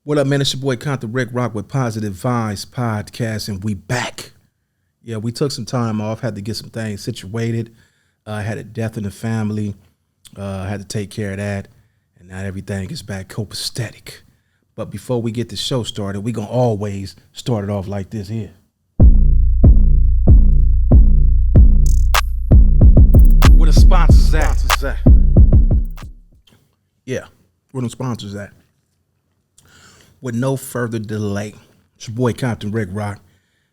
What up, man? It's your boy COMPTON RICC ROC with Positive Vibes Podcast, and we back. Yeah, we took some time off, had to get some things situated. Had a death in the family, had to take care of that, and now everything is back copacetic. But before we get the show started, we gonna always start it off like this here. Where the sponsors at? Yeah, where the sponsors at? With no further delay, it's your boy COMPTON RICC ROC,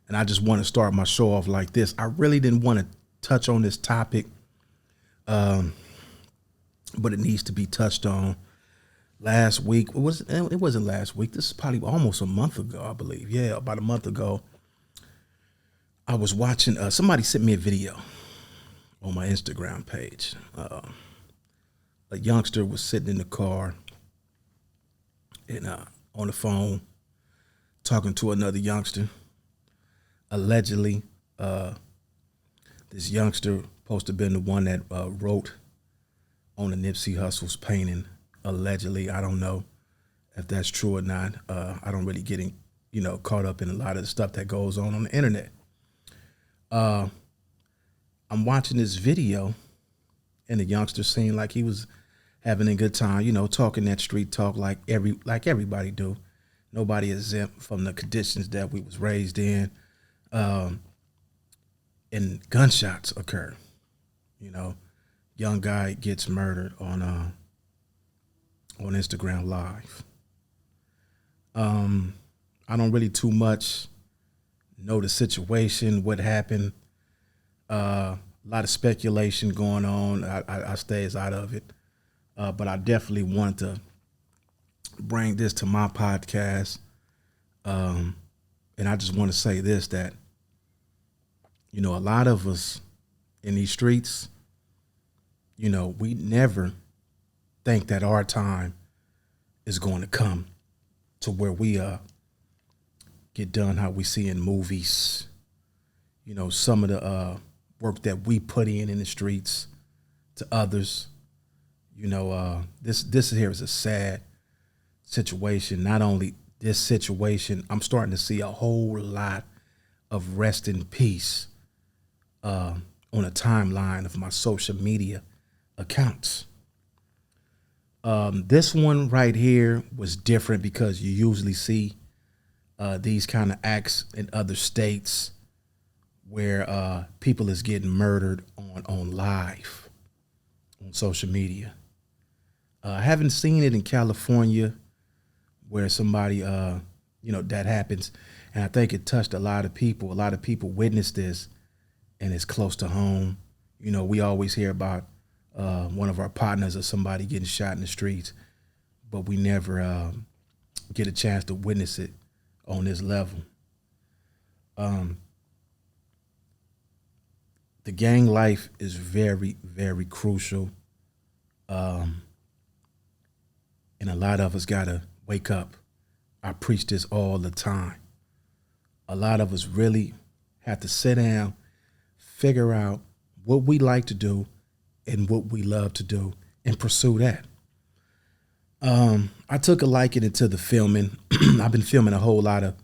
and I just want to start my show off like this. I really didn't want to touch on this topic, but it needs to be touched on. Last week, it wasn't last week. This is probably almost a month ago, I believe. Yeah, about a month ago. I was watching, somebody sent me a video on my Instagram page. A youngster was sitting in the car and on the phone talking to another youngster. Allegedly, this youngster supposed to have been the one that wrote on the Nipsey Hussle's painting. Allegedly, I don't know if that's true or not. I don't really get caught up in a lot of the stuff that goes on the internet. I'm watching this video, and the youngster seemed like he was having a good time, talking that street talk like everybody do. Nobody is exempt from the conditions that we was raised in. And gunshots occur. Young guy gets murdered on Instagram Live. I don't really too much know the situation, what happened. A lot of speculation going on. I stays out of it. But I definitely want to bring this to my podcast. And I just want to say this, that, a lot of us in these streets, we never think that our time is going to come to where we get done how we see in movies. Some of the work that we put in the streets to others. This here is a sad situation. Not only this situation, I'm starting to see a whole lot of rest in peace on a timeline of my social media accounts. This one right here was different because you usually see these kind of acts in other states where people is getting murdered on live on social media. I haven't seen it in California where somebody, that happens. And I think it touched a lot of people. A lot of people witnessed this, and it's close to home. We always hear about one of our partners or somebody getting shot in the streets, but we never get a chance to witness it on this level. The gang life is very, very crucial. And a lot of us gotta wake up. I preach this all the time. A lot of us really have to sit down, figure out what we like to do and what we love to do, and pursue that. I took a liking into the filming. I've been filming a whole lot of,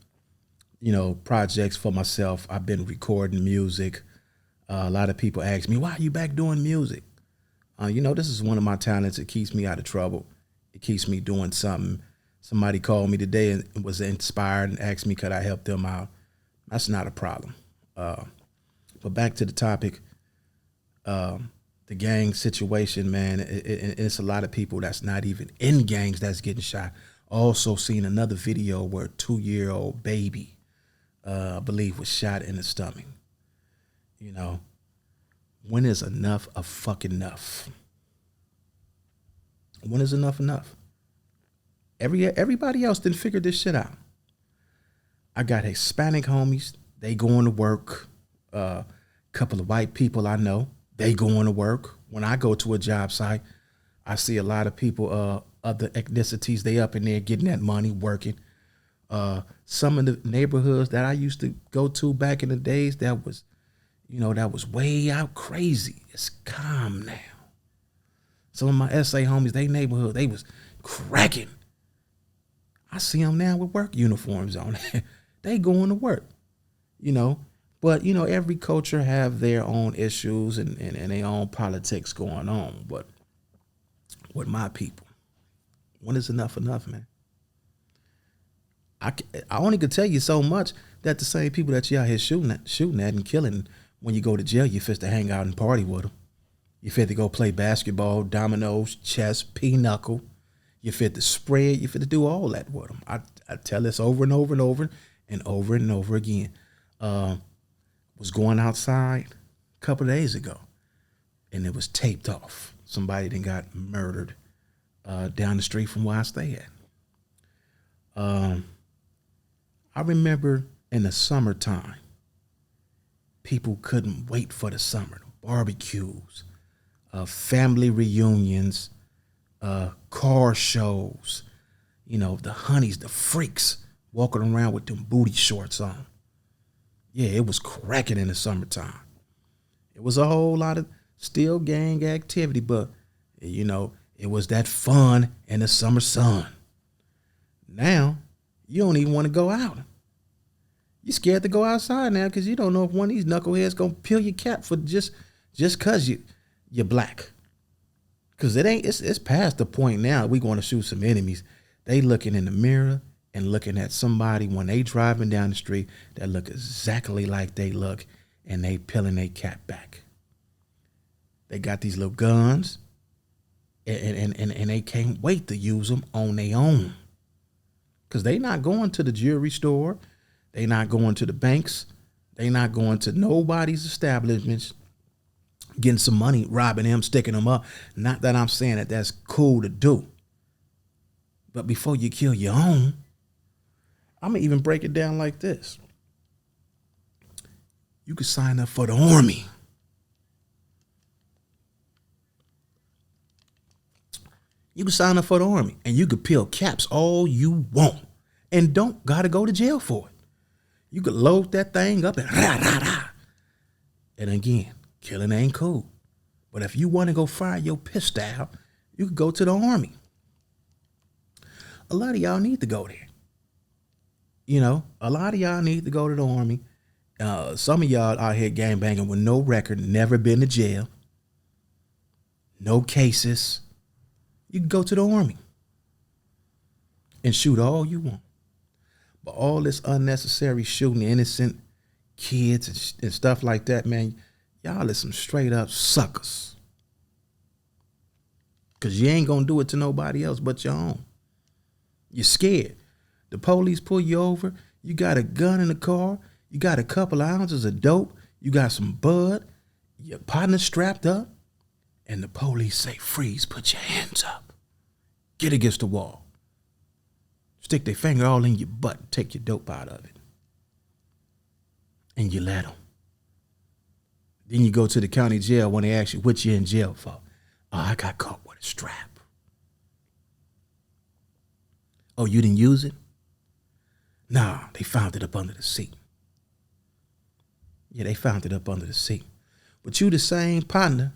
projects for myself. I've been recording music. A lot of people ask me, why are you back doing music? This is one of my talents. It keeps me out of trouble. It keeps me doing something. Somebody called me today and was inspired and asked me, could I help them out? That's not a problem. But back to the topic, the gang situation, man. It's a lot of people that's not even in gangs that's getting shot. Also seen another video where a 2-year-old baby, I believe, was shot in the stomach. When is enough of fucking enough? When is enough enough? Everybody else didn't figure this shit out. I got Hispanic homies, they going to work. Couple of white people I know, they going to work. When I go to a job site, I see a lot of people, other ethnicities, they up in there getting that money, working. Some of the neighborhoods that I used to go to back in the days, that was way out crazy. It's calm now. Some of my SA homies, they neighborhood, they was cracking. I see them now with work uniforms on. They going to work, you know. But, you know, every culture have their own issues and their own politics going on. But with my people, when is enough, man? I only could tell you so much that the same people that you out here shooting at and killing, when you go to jail, you fit to hang out and party with them. You fit to go play basketball, dominoes, chess, pinochle. You fit to spread. You fit to do all that with them. I tell this over and over and over and over and over again. Was going outside a couple of days ago, and it was taped off. Somebody then got murdered down the street from where I stay at. I remember in the summertime, people couldn't wait for the summer. Barbecues, family reunions, car shows, you know, the honeys, the freaks walking around with them booty shorts on. Yeah, it was cracking in the summertime. It was a whole lot of still gang activity, but, you know, it was that fun in the summer sun. Now, you don't even want to go out. You're scared to go outside now because you don't know if one of these knuckleheads going to peel your cap for just because you're black. Because it's past the point now we going to shoot some enemies. They looking in the mirror and looking at somebody when they driving down the street that look exactly like they look, and they peeling their cap back. They got these little guns, and they can't wait to use them on their own. Because they not going to the jewelry store. They not going to the banks. They not going to nobody's establishments, getting some money, robbing them, sticking them up. Not that I'm saying that that's cool to do. But before you kill your own, I'm going to even break it down like this. You could sign up for the Army. You can sign up for the Army, and you could peel caps all you want and don't got to go to jail for it. You could load that thing up and rah, rah, rah. And again, killing ain't cool. But if you want to go fire your pistol, you could go to the Army. A lot of y'all need to go there. You know, a lot of y'all need to go to the Army. Some of y'all out here gangbanging with no record, never been to jail, no cases. You can go to the Army and shoot all you want. But all this unnecessary shooting innocent kids and stuff like that, man, y'all is some straight up suckers. Because you ain't going to do it to nobody else but your own. You're scared. The police pull you over. You got a gun in the car. You got a couple of ounces of dope. You got some bud. Your partner strapped up. And the police say, freeze, put your hands up. Get against the wall. Stick their finger all in your butt and take your dope out of it. And you let them. Then you go to the county jail when they ask you what you're in jail for. Oh, I got caught with a strap. Oh, you didn't use it? Nah, they found it up under the seat. Yeah, they found it up under the seat. But you the same partner.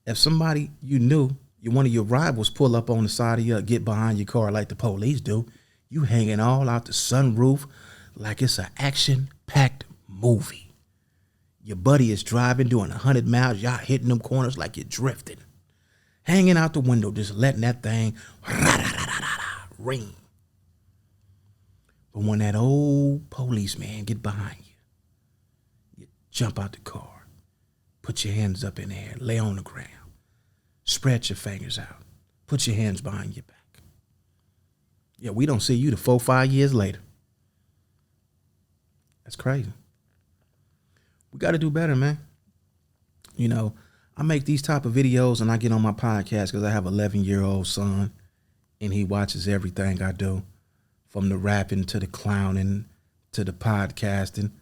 If somebody you knew, one of your rivals pull up on the side of you, get behind your car like the police do, you hanging all out the sunroof like it's an action-packed movie. Your buddy is driving, doing 100 miles, y'all hitting them corners like you're drifting. Hanging out the window, just letting that thing ring. But when that old policeman get behind you, you jump out the car, put your hands up in the air, lay on the ground. Spread your fingers out. Put your hands behind your back. Yeah, we don't see you to 4 or 5 years later. That's crazy. We got to do better, man. You know, I make these type of videos and I get on my podcast because I have an 11-year-old son and he watches everything I do, from the rapping to the clowning to the podcasting.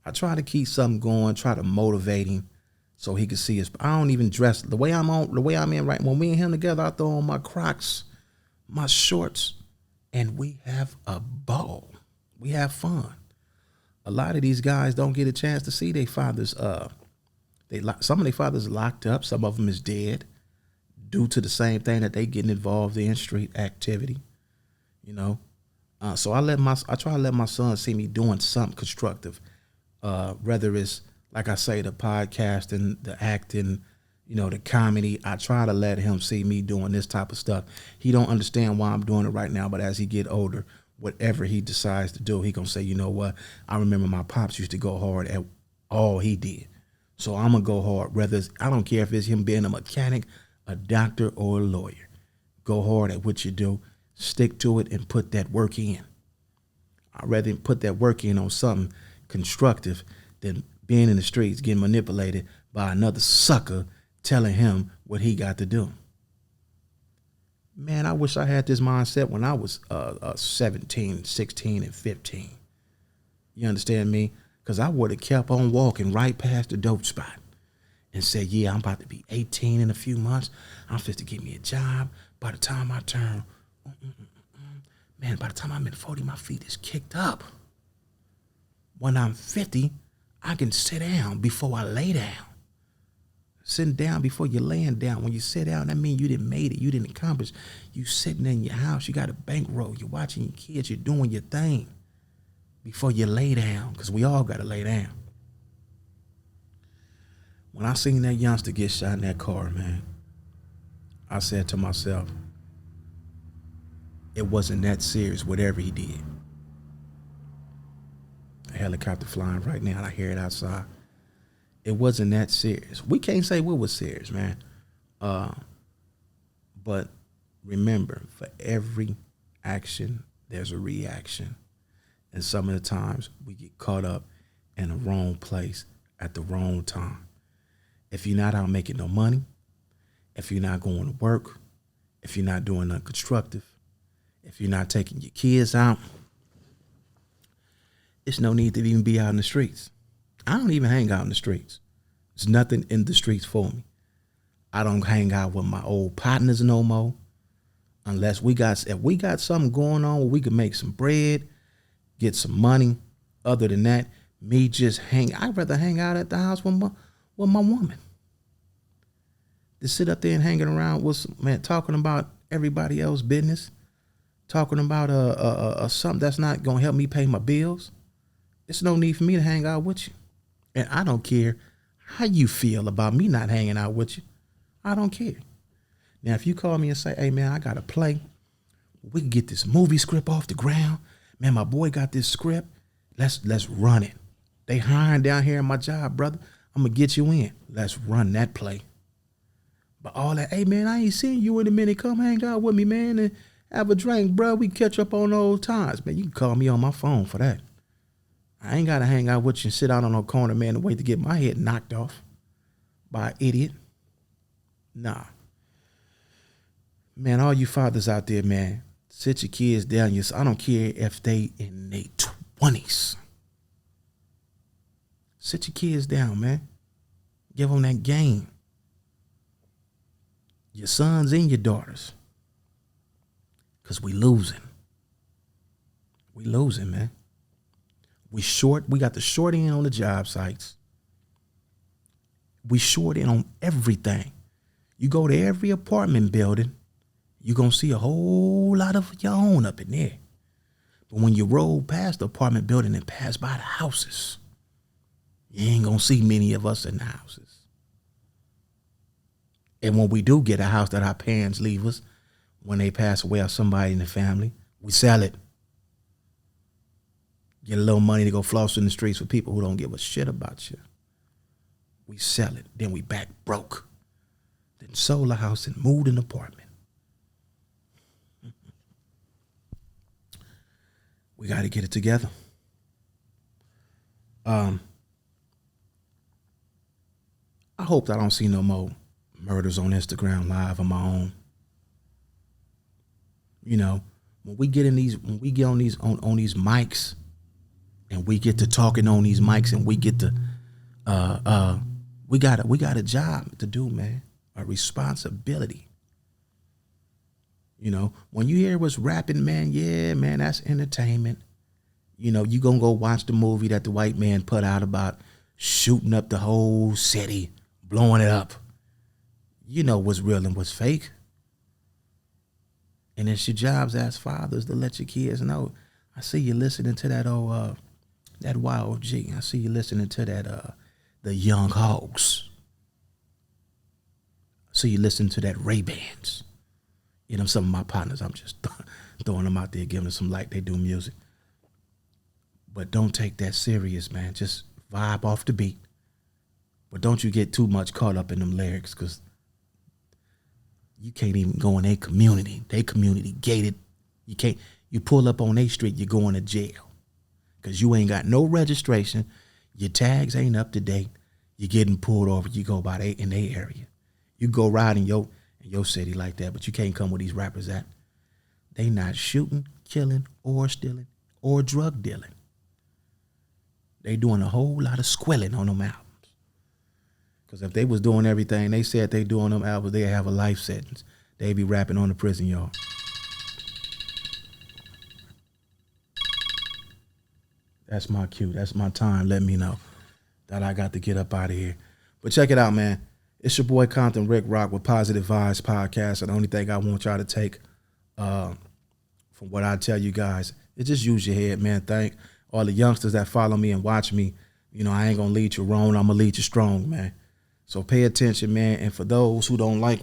I try to keep something going, try to motivate him. So he could see us. I don't even dress the way I'm in right. When me and him together, I throw on my Crocs, my shorts, and we have a ball. We have fun. A lot of these guys don't get a chance to see their fathers. Some of their fathers are locked up. Some of them is dead due to the same thing that they getting involved in, street activity. You know, So I try to let my son see me doing something constructive, whether it's, like I say, the podcasting, the acting, the comedy. I try to let him see me doing this type of stuff. He don't understand why I'm doing it right now, but as he get older, whatever he decides to do, he gonna say, you know what? I remember my pops used to go hard at all he did, so I'm gonna go hard. I don't care if it's him being a mechanic, a doctor, or a lawyer. Go hard at what you do. Stick to it and put that work in. I'd rather put that work in on something constructive than being in the streets getting manipulated by another sucker telling him what he got to do. Man, I wish I had this mindset when I was 17, 16, and 15. You understand me? Because I would have kept on walking right past the dope spot and said, yeah, I'm about to be 18 in a few months. I'm fit to get me a job. By the time I turn, man, by the time I'm in 40, my feet is kicked up. When I'm 50, I can sit down before I lay down. Sitting down before you're laying down. When you sit down, that means you didn't made it. You didn't accomplish. You sitting in your house. You got a bankroll. You're watching your kids. You're doing your thing before you lay down, because we all got to lay down. When I seen that youngster get shot in that car, man, I said to myself, it wasn't that serious, whatever he did. A helicopter flying right now, and I hear it outside. It wasn't that serious. We can't say what was serious, man. But remember, for every action, there's a reaction. And some of the times we get caught up in the wrong place at the wrong time. If you're not out making no money, if you're not going to work, if you're not doing nothing constructive, if you're not taking your kids out, it's no need to even be out in the streets. I don't even hang out in the streets. There's nothing in the streets for me. I don't hang out with my old partners no more. Unless if we got something going on where we can make some bread, get some money. Other than that, I'd rather hang out at the house with my woman. To sit up there and hanging around with talking about everybody else's business, talking about something that's not gonna help me pay my bills. There's no need for me to hang out with you. And I don't care how you feel about me not hanging out with you. I don't care. Now, if you call me and say, hey, man, I got to play. We can get this movie script off the ground. Man, my boy got this script. Let's run it. They hiring down here in my job, brother. I'm going to get you in. Let's run that play. But all that, hey, man, I ain't seen you in a minute. Come hang out with me, man, and have a drink, bro. We catch up on old times. Man, you can call me on my phone for that. I ain't got to hang out with you and sit out on no corner, man, and wait to get my head knocked off by an idiot. Nah. Man, all you fathers out there, man, sit your kids down. I don't care if they in their 20s. Sit your kids down, man. Give them that game. Your sons and your daughters. Because we losing. We losing, man. We got the short end on the job sites. We short in on everything. You go to every apartment building, you're going to see a whole lot of your own up in there. But when you roll past the apartment building and pass by the houses, you ain't going to see many of us in the houses. And when we do get a house that our parents leave us, when they pass away or somebody in the family, we sell it. Get a little money to go floss in the streets with people who don't give a shit about you. We sell it. Then we back broke. Then sold a house and moved an apartment. We got to get it together. I hope that I don't see no more murders on Instagram Live on my own. You know, when we get on these mics, and we get to talking on these mics, and we get to we got a job to do, man, a responsibility. You know, when you hear what's rapping, man, yeah, man, that's entertainment. You know, you gonna go watch the movie that the white man put out about shooting up the whole city, blowing it up. You know what's real and what's fake. And it's your jobs as fathers to let your kids know, I see you listening to that old that YOG. I see you listening to that the Young Hogs. I see you listening to that Ray-Bans. You know, some of my partners, I'm just throwing them out there, giving them some light. They do music. But don't take that serious, man. Just vibe off the beat. But don't you get too much caught up in them lyrics, because you can't even go in their community. They community gated. You can't. You pull up on their street, you're going to jail. Because you ain't got no registration. Your tags ain't up to date. You're getting pulled over. You go by in their area. You go ride in your city like that, but you can't come where these rappers at. They not shooting, killing, or stealing, or drug dealing. They doing a whole lot of squilling on them albums. Because if they was doing everything they said they do on them albums, they'd have a life sentence. They'd be rapping on the prison yard. That's my cue. That's my time. Let me know that I got to get up out of here. But check it out, man. It's your boy Compton RICC ROC with Positive Vibes Podcast. And the only thing I want y'all to take from what I tell you guys is just use your head, man. Thank all the youngsters that follow me and watch me. You know, I ain't going to lead you wrong. I'm going to lead you strong, man. So pay attention, man. And for those who don't like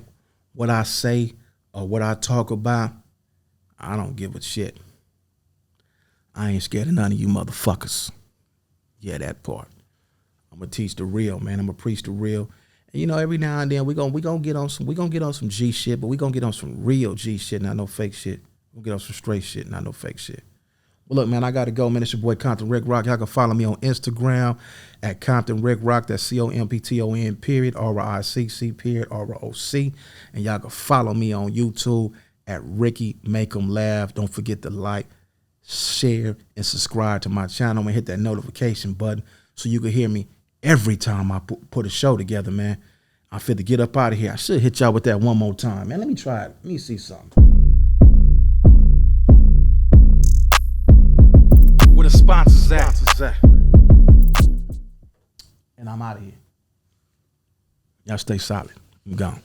what I say or what I talk about, I don't give a shit. I ain't scared of none of you motherfuckers. Yeah, that part. I'm gonna teach the real, man. I'm gonna preach the real. And you know, every now and then we gonna get on some G shit, but we gonna get on some real G shit, not no fake shit. We'll get on some straight shit, not no fake shit. Well, look, man, I gotta go, man. It's your boy Compton RICC ROC. Y'all can follow me on Instagram at Compton RICC ROC. That's COMPTON period RICC period ROC. And y'all can follow me on YouTube at Ricky Make 'Em Laugh. Don't forget to like, share, and subscribe to my channel, and hit that notification button so you can hear me every time I put a show together, man. I'm fit to get up out of here. I should hit y'all with that one more time, man. Let me try it. Let me see something. Where the sponsors at? And I'm out of here. Y'all stay solid. I'm gone.